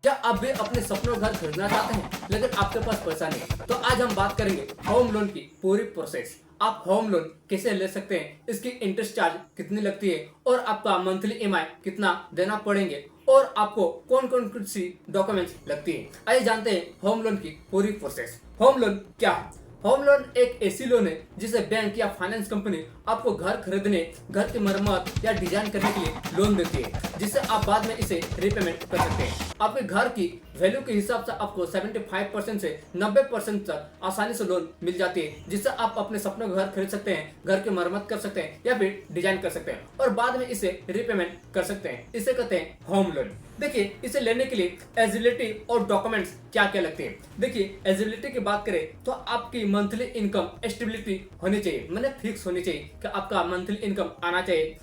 क्या आप भी अपने सपनों का घर खरीदना चाहते हैं लेकिन आपके पास पैसा नहीं? तो आज हम बात करेंगे होम लोन की पूरी प्रोसेस। आप होम लोन कैसे ले सकते हैं, इसकी इंटरेस्ट चार्ज कितनी लगती है और आपका मंथली ईएमआई कितना देना पड़ेंगे और आपको कौन कौन सी डॉक्यूमेंट्स लगती है। आइए जानते हैं होम लोन की पूरी प्रोसेस। होम लोन क्या है? होम लोन एक ऐसी लोन है जिसे बैंक या फाइनेंस कंपनी आपको घर खरीदने, घर की मरम्मत या डिजाइन करने के लिए लोन देती है, जिससे आप बाद में इसे रिपेमेंट कर सकते हैं। आपके घर की वैल्यू के हिसाब से आपको 75% से 90% तक आसानी से लोन मिल जाती है, जिससे आप अपने सपनों का घर खरीद सकते हैं, घर की मरम्मत कर सकते हैं या फिर डिजाइन कर सकते हैं और बाद में इसे रिपेमेंट कर सकते हैं। इसे कहते हैं होम लोन। देखिए, इसे लेने के लिए एलिजिबिलिटी और डॉक्यूमेंट्स क्या क्या लगते हैं। देखिए, एलिजिबिलिटी की बात करें तो आपकी मंथली इनकम स्टेबिलिटी होनी चाहिए, मतलब फिक्स होनी चाहिए कि आपका मंथली इनकम आना चाहिए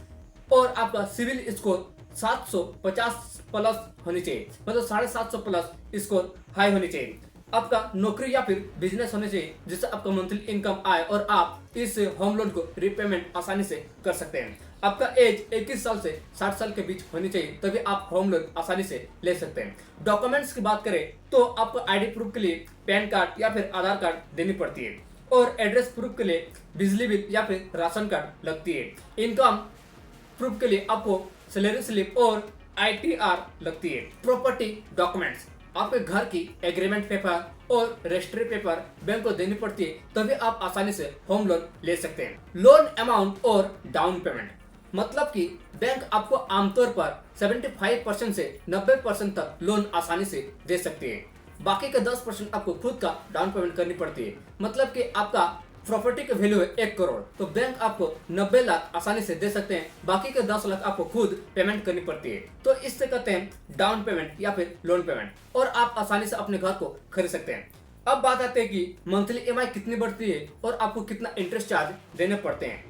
और आपका सिविल स्कोर 750 प्लस होनी चाहिए, मतलब 750 प्लस स्कोर हाई होनी चाहिए। आपका नौकरी या फिर बिजनेस होने चाहिए जिससे आपका मंथली इनकम आए और आप इस होम लोन को रिपेमेंट आसानी से कर सकते हैं। आपका एज 21 साल से 60 साल के बीच होनी चाहिए, तभी आप होम लोन आसानी से ले सकते हैं। डॉक्यूमेंट्स की बात करें तो आपको आईडी प्रूफ के लिए पैन कार्ड या फिर आधार कार्ड देनी पड़ती है और एड्रेस प्रूफ के लिए बिजली बिल या फिर राशन कार्ड लगती है। इनकम प्रूफ के लिए आपको सैलरी स्लिप और आईटीआर लगती है। प्रॉपर्टी डॉक्यूमेंट्स, आपके घर की एग्रीमेंट पेपर और रजिस्ट्री पेपर बैंक को देनी पड़ती है, तभी आप आसानी से होम लोन ले सकते हैं। लोन अमाउंट और डाउन पेमेंट, मतलब कि बैंक आपको आमतौर पर 75% से 90% तक लोन आसानी से दे सकती है। बाकी का 10% आपको खुद का डाउन पेमेंट करनी पड़ती है। मतलब कि आपका प्रॉपर्टी की वैल्यू है 1 करोड़, तो बैंक आपको 90 लाख आसानी से दे सकते हैं, बाकी के 10 लाख आपको खुद पेमेंट करनी पड़ती है। तो इससे कहते हैं डाउन पेमेंट या फिर लोन पेमेंट, और आप आसानी से अपने घर को खरीद सकते हैं। अब बात आती है कि मंथली ईएमआई कितनी बढ़ती है और आपको कितना इंटरेस्ट चार्ज देने पड़ते हैं।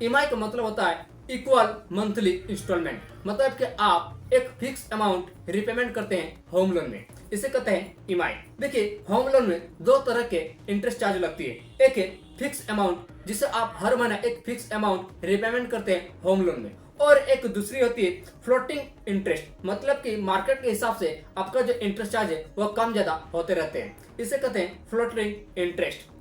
ईएमआई का मतलब होता है इक्वल मंथली इंस्टॉलमेंट, मतलब कि आप एक फिक्स अमाउंट रिपेमेंट करते हैं होम लोन में, इसे कहते हैं ईएमआई। देखिए, होम लोन में दो तरह के इंटरेस्ट चार्ज लगती है। एक है फिक्स अमाउंट, जिसे आप हर महीना एक फिक्स अमाउंट रिपेमेंट करते हैं होम लोन में, और एक दूसरी होती है फ्लोटिंग इंटरेस्ट, मतलब कि मार्केट के हिसाब से आपका जो इंटरेस्ट चार्ज है वह कम ज्यादा होते रहते हैं, इसे कहते हैं फ्लोटिंग इंटरेस्ट।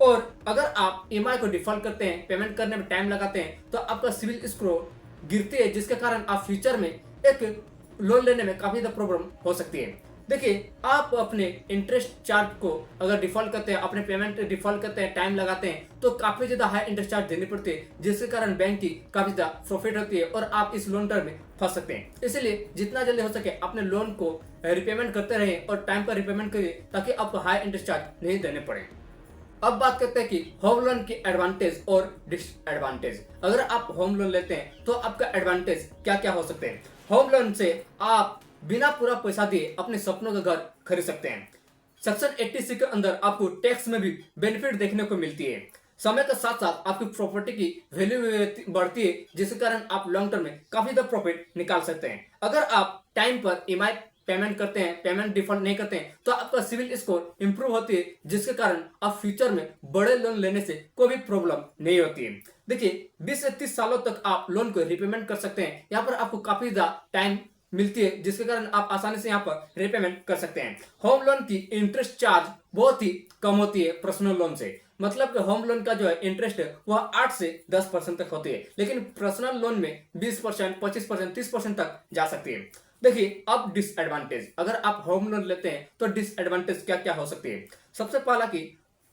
और अगर आप ईएमआई को डिफॉल्ट करते हैं, पेमेंट करने में टाइम लगाते हैं, तो आपका सिविल स्कोर गिरती है, जिसके कारण आप फ्यूचर में एक लोन लेने में काफी ज्यादा प्रॉब्लम हो सकती है। देखिए, आप अपने इंटरेस्ट चार्ज को अगर डिफॉल्ट करते हैं, अपने पेमेंट डिफॉल्ट करते हैं, टाइम लगाते हैं, तो काफी ज्यादा हाई इंटरेस्ट चार्ज देनी पड़ती है, जिसके कारण बैंक की काफी ज्यादा प्रॉफिट होती है और आप इस लोन टर्म में फंस सकते हैं। इसलिए जितना जल्दी हो सके अपने लोन को रिपेमेंट करते रहें और टाइम पर रिपेमेंट करिए, ताकि आपको हाई इंटरेस्ट चार्ज नहीं देने पड़े। अब बात करते हैं कि होम लोन की एडवांटेज और डिसएडवांटेज। अगर आप होम लोन लेते हैं तो आपका एडवांटेज क्या क्या हो सकते हैं। होम लोन से आप बिना पूरा पैसा दिए अपने सपनों का घर खरीद सकते हैं। सेक्शन 86 के अंदर आपको टैक्स में भी बेनिफिट देखने को मिलती है। समय के साथ साथ आपकी प्रॉपर्टी की वैल्यू बढ़ती है, जिसके कारण आप लॉन्ग टर्म में काफी ज्यादा प्रॉफिट निकाल सकते हैं। अगर आप टाइम पर ईएमआई पेमेंट करते हैं, पेमेंट डिफॉल्ट नहीं करते हैं, तो आपका सिविल स्कोर इंप्रूव होती है, जिसके कारण आप फ्यूचर में बड़े लोन लेने से कोई भी प्रॉब्लम नहीं होती है। देखिए, 20 से 30 सालों तक आप लोन को रिपेमेंट कर सकते हैं। यहाँ पर आपको काफी ज्यादा टाइम मिलती है, जिसके कारण आप आसानी से यहाँ पर रिपेमेंट कर सकते हैं। होम लोन की इंटरेस्ट चार्ज बहुत ही कम होती है पर्सनल लोन से, मतलब कि होम लोन का जो है इंटरेस्ट है वह 8 से 10% तक होती है, लेकिन पर्सनल लोन में 20%, 25%, 30% तक जा सकती है। देखिए, अब डिसएडवांटेज, अगर आप होम लोन लेते हैं तो डिसएडवांटेज क्या क्या हो सकती है। सबसे पहला कि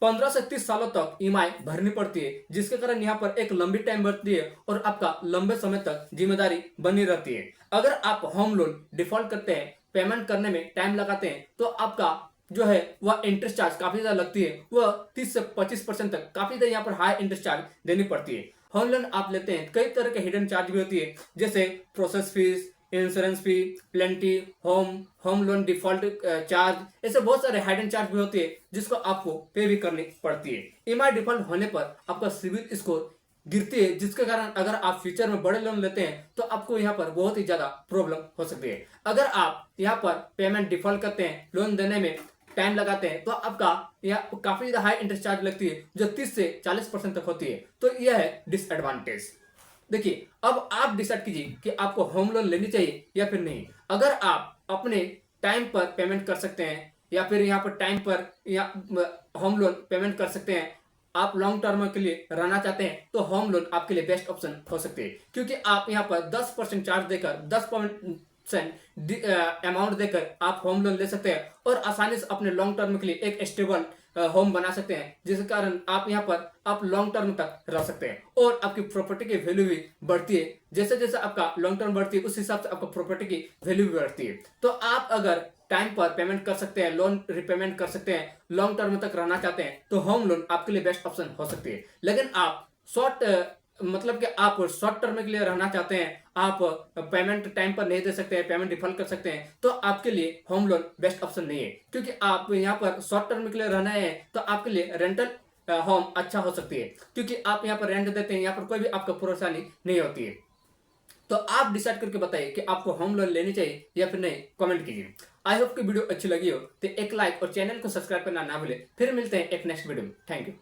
15 से 30 सालों तक ईएमआई भरनी पड़ती है, जिसके कारण यहाँ पर एक लंबी टाइम बढ़ती है और आपका लंबे समय तक जिम्मेदारी बनी रहती है। अगर आप होम लोन डिफॉल्ट करते हैं, पेमेंट करने में टाइम लगाते हैं, तो आपका जो है वह इंटरेस्ट चार्ज काफी ज्यादा लगती है, वह 30 से 25% तक काफी ज्यादा यहाँ पर हाई इंटरेस्ट चार्ज देनी पड़ती है। होम लोन आप लेते हैं, कई तरह के हिडन चार्ज भी होती है, जैसे process fees, insurance fee, penalty, home loan default charge, ऐसे बहुत सारे हिडन चार्ज भी होते हैं जिसको आपको पे भी करनी पड़ती है। ईएमआई डिफॉल्ट होने पर आपका सिविल स्कोर गिरती है, जिसके कारण अगर आप फ्यूचर में बड़े लोन लेते हैं तो आपको यहाँ पर बहुत ही ज्यादा प्रॉब्लम हो सकती है। अगर आप यहाँ पर पेमेंट डिफॉल्ट करते हैं, लोन देने में टाइम लगाते हैं, तो आपका यहाँ काफी ज्यादा हाई इंटरेस्ट चार्ज लगती है, जो 30 से 40% तक होती है। तो यह है डिसएडवांटेज। देखिए, अब आप डिसाइड कीजिए कि आपको होम लोन लेनी चाहिए या फिर नहीं। अगर आप अपने टाइम पर पेमेंट कर सकते हैं, या फिर यहाँ पर टाइम पर या होम लोन पेमेंट कर सकते हैं, आप लॉन्ग टर्म के लिए रहना चाहते हैं तो होम लोन आपके लिए बेस्ट ऑप्शन हो सकती है, क्योंकि आप यहाँ पर 10% चार्ज देकर 10% अमाउंट देकर आप होम लोन ले सकते हैं और आसानी से अपने लॉन्ग टर्म के लिए एक स्टेबल होम बना सकते हैं, जिसके कारण आप यहाँ पर आप लॉन्ग टर्म तक रह सकते हैं और आपकी प्रॉपर्टी की वैल्यू भी बढ़ती है। जैसे जैसे आपका लॉन्ग टर्म बढ़ती है उस हिसाब से आपका प्रॉपर्टी की वैल्यू भी बढ़ती है। तो आप अगर टाइम पर पेमेंट कर सकते हैं, लोन रिपेमेंट कर सकते हैं, लॉन्ग टर्म तक रहना चाहते हैं तो होम लोन आपके लिए बेस्ट ऑप्शन हो सकती है। लेकिन आप मतलब कि आप शॉर्ट टर्म के लिए रहना चाहते हैं, आप पेमेंट टाइम पर नहीं दे सकते हैं, पेमेंट डिफॉल्ट कर सकते हैं, तो आपके लिए होम लोन बेस्ट ऑप्शन नहीं है, क्योंकि आप यहाँ पर शॉर्ट टर्म के लिए रहना है तो आपके लिए रेंटल होम अच्छा हो सकती है, क्योंकि आप यहाँ पर रेंट देते हैं, यहाँ पर कोई भी आपको परेशानी नहीं होती है। तो आप डिसाइड करके बताइए कि आपको होम लोन लेनी चाहिए या फिर नहीं, कमेंट कीजिए। आई होप कि वीडियो अच्छी लगी हो तो एक लाइक और चैनल को सब्सक्राइब करना ना भूले। फिर मिलते हैं एक नेक्स्ट वीडियो में। Thank you.